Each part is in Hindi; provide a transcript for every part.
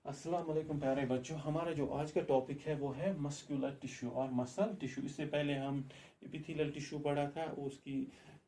अस्सलाम वालेकुम प्यारे बच्चों। हमारा जो आज का टॉपिक है वो है मस्कुलर टिश्यू और मसल टिश्यू। इससे पहले हम एपिथेलियल टिश्यू पढ़ा था, उसकी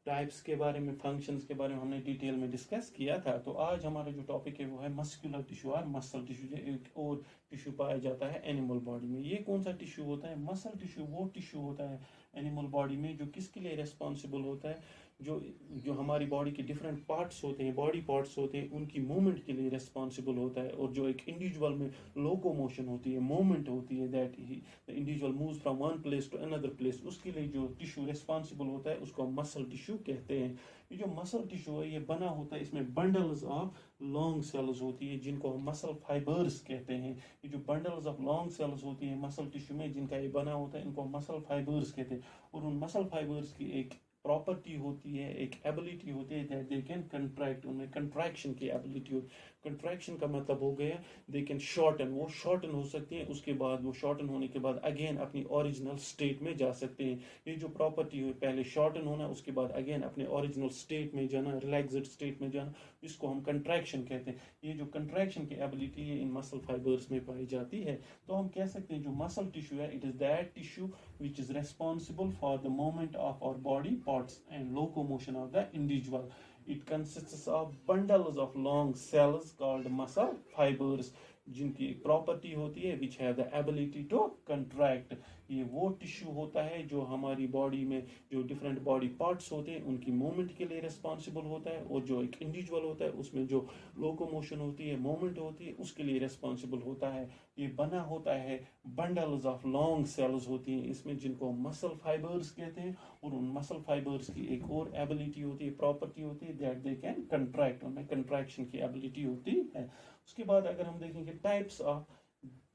टाइप्स के बारे में, फंक्शंस के बारे में हमने डिटेल में डिस्कस किया था। तो आज हमारा जो टॉपिक है वो है मस्कुलर टिश्यू और मसल टिश्यू। जो एक और टिश्यू पाया जाता है एनिमल बॉडी में। ये कौन सा टिश्यू होता है? मसल टिश्यू वो टिश्यू होता है एनिमल बॉडी में जो किसके लिए रेस्पॉन्सिबल होता है, जो जो हमारी बॉडी के डिफरेंट पार्ट्स होते हैं, बॉडी पार्ट्स होते हैं, उनकी मूवमेंट के लिए रिस्पॉन्सिबल होता है। और जो एक इंडिविजुअल में लोकोमोशन होती है, मूवमेंट होती है, that the individual moves from one place to another place, उसके लिए जो टिश्यू रिस्पॉन्सिबल होता है उसको हम मसल टिश्यू कहते हैं। ये जो मसल टिश्यू है ये बना होता है, इसमें बंडल्स ऑफ लॉन्ग सेल्स होती है जिनको हम मसल फाइबर्स कहते हैं। ये जो बंडल्स ऑफ लॉन्ग सेल्स होती है मसल टिश्यू में, जिनका ये बना होता है, इनको हम मसल फाइबर्स कहते हैं। और उन मसल फाइबर्स की एक प्रॉपर्टी होती है, एक एबिलिटी होती है, दैट दे कैन कंट्रैक्ट। उनमें कंट्रैक्शन की एबिलिटी होती है। कंट्रैक्शन का मतलब हो गया दे कैन शॉर्टन, वो शॉर्टन हो सकती हैं, उसके बाद वो शॉर्टन होने के बाद अगेन अपनी ओरिजिनल स्टेट में जा सकते हैं। ये जो प्रॉपर्टी है, पहले शॉर्टन होना, उसके बाद अगेन अपने ओरिजिनल स्टेट में जाना, रिलैक्सड स्टेट में जाना, इसको हम कंट्रैक्शन कहते हैं। ये जो कंट्रैक्शन की एबिलिटी है इन मसल फाइबर्स में पाई जाती है। तो हम कह सकते हैं जो मसल टिश्यू है, it is that tissue which is responsible for the movement of our body parts and locomotion of the individual. It consists of bundles of long cells called muscle fibers, जिनकी एक प्रॉपर्टी होती है which have the ability to contract. ये वो टिश्यू होता है जो हमारी बॉडी में जो डिफरेंट बॉडी पार्ट्स होते हैं उनकी मूवमेंट के लिए रिस्पॉन्सिबल होता है। और जो एक इंडिविजुअल होता है उसमें जो लोकोमोशन होती है, मूवमेंट होती है, उसके लिए रिस्पॉन्सिबल होता है। ये बना होता है बंडल्स ऑफ लॉन्ग सेल्स होती हैं इसमें, जिनको मसल फाइबर्स कहते हैं। और उन मसल फाइबर्स की एक और एबिलिटी होती है, प्रॉपर्टी होती है, दैट दे कैन कंट्रैक्ट। उनमें कंट्रैक्शन की एबिलिटी होती है। उसके बाद अगर हम देखेंगे types of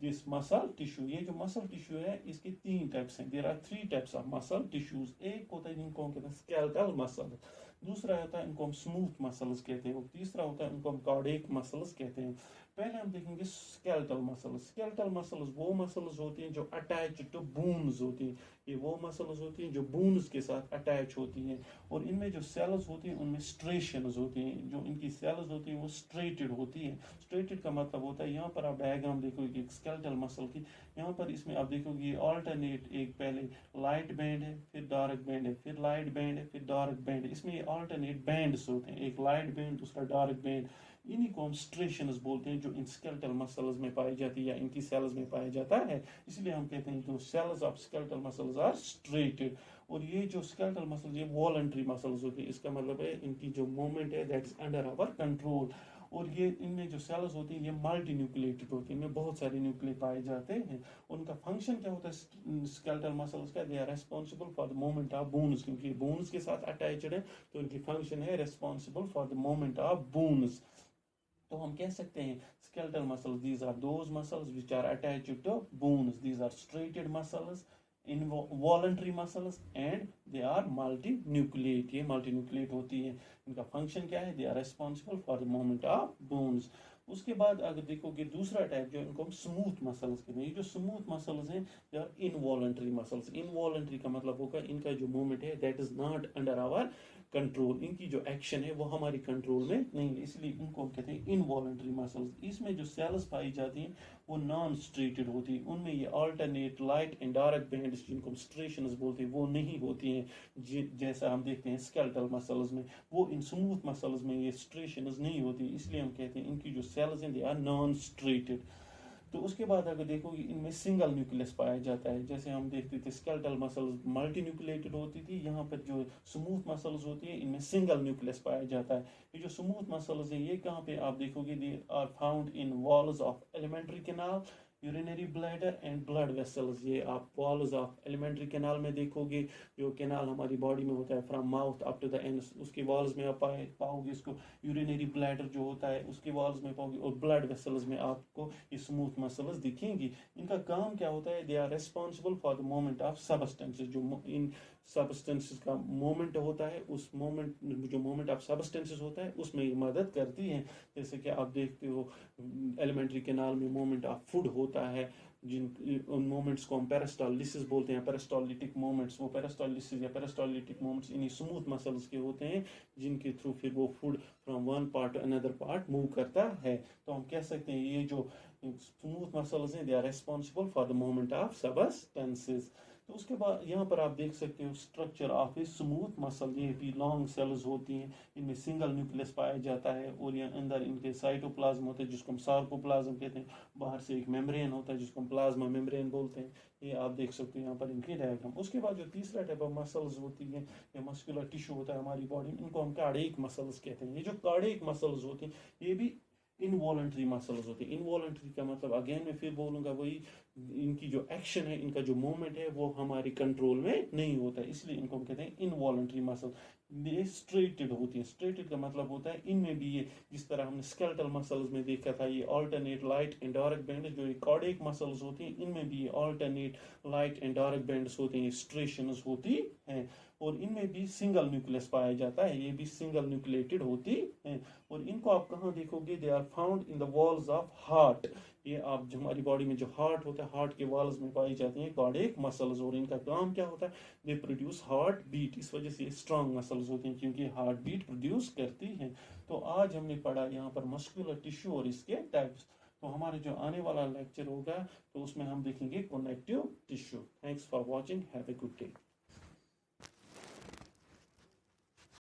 this muscle tissue, ये जो मसल टिश्यू है इसके तीन टाइप्स हैं। There are three types of muscle tissues. एक होता है जिनको हम कहते हैं स्केलेटल मसल, दूसरा होता है इनको हम स्मूथ मसल्स कहते हैं, और तीसरा होता है इनको हम कार्डियक मसल्स कहते हैं। पहले हम देखेंगे स्केलेटल मसल्स। स्केलेटल मसल्स वो मसल्स होती हैं जो अटैच टू बोन्स होती हैं। ये वो मसल्स होती हैं जो बोन्स के साथ अटैच होती हैं। और इनमें जो सेल्स होती हैं उनमें स्ट्रेशंस होती हैं। जो इनकी सेल्स होती हैं वो स्ट्रेटेड होती हैं। स्ट्रेटेड का मतलब होता है, यहाँ पर आप डायग्राम देखोगे स्केलेटल मसल की, यहाँ पर इसमें आप देखोगे ऑल्टरनेट, एक पहले लाइट बैंड है, फिर डार्क बैंड है, फिर लाइट बैंड है, फिर डार्क बैंड है। इसमें ये ऑल्टरनेट बैंड्स होते हैं, एक लाइट बैंड दूसरा डार्क बैंड। इन्हीं को हम स्ट्रेशंस बोलते हैं जो इन स्केलेटल मसल्स में पाई जाती है या इनकी सेल्स में पाया जाता है। इसलिए हम कहते हैं जो cells of skeletal muscles are striated. और ये जो स्केलेटल मसल्स ये वॉलंटरी मसल्स होती है, इसका मतलब है इनकी जो मूवमेंट है that is under our control. और ये इनमें जो सेल्स होती हैं ये मल्टी न्यूक्लिएटेड होती हैं, इनमें बहुत सारे न्यूक्लिय पाए जाते हैं। उनका फंक्शन क्या होता है स्केलेटल मसल्स का? They are responsible for the movement of bones, क्योंकि बोन्स के साथ अटैच्ड है तो इनकी फंक्शन है responsible for the movement of bones. तो हम कह सकते हैं skeletal muscles, these are those muscles which are attached to bones. These are striated muscles, involuntary muscles and they are multinucleate. ये multinucleate होती है। इनका फंक्शन क्या है? they are responsible for the movement of bones. उसके बाद अगर देखोगे दूसरा टाइप जो इनको हम स्मूथ मसल्स कहते हैं। ये जो स्मूथ मसल्स हैं they are involuntary muscles. Involuntary का मतलब होगा इनका जो मूवमेंट है that is not under our control. इनकी जो एक्शन है वो हमारी कंट्रोल में नहीं है, इसलिए इनको हम कहते हैं इनवॉलंटरी मसल्स। इसमें जो सेल्स पाई जाती हैं वो नॉन स्ट्रेटेड होती है। उनमें ये alternate light and dark bands जिनको हम स्ट्रेशंस बोलते हैं वो नहीं होती हैं, जैसा हम देखते हैं स्केलेटल मसल्स में। वो इन स्मूथ मसल्स में ये स्ट्रेशंस नहीं होती, इसलिए हम कहते हैं इनकी जो सेल्स हैं दे आर नॉन स्ट्रेटेड। तो उसके बाद अगर देखोगे इनमें सिंगल न्यूक्लियस पाया जाता है। जैसे हम देखते थे स्केलेटल मसल्स मल्टी न्यूक्लिएटेड होती थी, यहाँ पर जो स्मूथ मसल्स होती है इनमें सिंगल न्यूक्लियस पाया जाता है। ये जो स्मूथ मसल्स हैं ये कहाँ पे आप देखोगे? They are found in walls of alimentary canal, urinary bladder and blood vessels. ये आप वॉल्स ऑफ एलिमेंट्री कैनाल में देखोगे, जो कैनाल हमारी बॉडी में होता है from mouth up to the end, उसके वॉल्स में आप पाओगे इसको। यूरिनरी ब्लैडर जो होता है उसके वॉल्स में पाओगे, और ब्लड वेसल्स में आपको ये स्मूथ मसल्स दिखेंगी। इनका काम क्या होता है? They are responsible for the movement of substances. जो इन सबस्टेंसेस का मूवमेंट होता है, उस मूवमेंट जो मूवमेंट ऑफ सबस्टेंसेस होता है उसमें ये मदद करती हैं। जैसे कि आप देखते हो एलिमेंट्री कैनाल में मूवमेंट ऑफ फूड होता है, जिन उन मोमेंट्स को हम पेरिस्टालसिस बोलते हैं, पेरिस्टालिटिक मोमेंट्स। वो पेरिस्टालसिस या पेरिस्टालिटिक मोमेंट्स इन्हीं स्मूथ मसल्स के होते हैं, जिनके थ्रू फिर वो food from one part two another part move करता है। तो हम कह सकते हैं ये जो स्मूथ मसल्स हैं, they are responsible for the movement of substances. तो उसके बाद यहाँ पर आप देख सकते हो structure of a smooth muscle. ये भी लॉन्ग सेल्स होती हैं, इनमें सिंगल न्यूक्लियस पाया जाता है, और ये अंदर इनके साइटोप्लाज्म होते हैं जिसको हम सार्कोप्लाज्म कहते हैं। बाहर से एक मेम्ब्रेन होता है जिसको हम प्लाज्मा मेम्ब्रेन बोलते हैं। ये आप देख सकते हो यहाँ पर इनके डायग्राम। उसके बाद जो तीसरा टाइप ऑफ मसल्स होती हैं या मस्कुलर टिश्यू होता है हमारी बॉडी में, इनको हम कार्डियक मसल्स कहते हैं। ये जो कार्डियक मसल्स होती हैं ये भी इनवॉलंटरी मसल्स होती है। इनवॉलंटरी का मतलब अगेन मैं फिर बोलूँगा वही, इनकी जो एक्शन है, इनका जो मूवमेंट है वो हमारे कंट्रोल में नहीं होता है, इसलिए इनको हम कहते हैं इनवॉलंटरी मसल। ये स्ट्रेटेड होती है। स्ट्रेटेड का मतलब होता है इनमें भी ये, जिस तरह हमने स्केलेटल मसल्स में देखा था, ये alternate light and dark band, जो ये कार्डियक मसल्स होती हैं इनमें भी ये alternate light and dark bands होते हैं, स्ट्रेशंस होती हैं। और इनमें भी सिंगल न्यूक्लियस पाया जाता है, ये भी सिंगल न्यूक्लिएटेड होती हैं। और इनको आप कहाँ देखोगे? They are found in the walls of heart. ये आप जो हमारी बॉडी में जो हार्ट होता है, हार्ट के वॉल्स में पाई जाती हैं कार्डियक मसल्स। और इनका काम क्या होता है? They produce heart beat. इस वजह से स्ट्रॉन्ग मसल्स होती हैं क्योंकि हार्ट बीट प्रोड्यूस करती हैं। तो आज हमने पढ़ा यहाँ पर मस्कुलर टिश्यू और इसके टाइप्स। तो हमारे जो आने वाला लेक्चर होगा तो उसमें हम देखेंगे connective tissue. Thanks for watching, have a good day.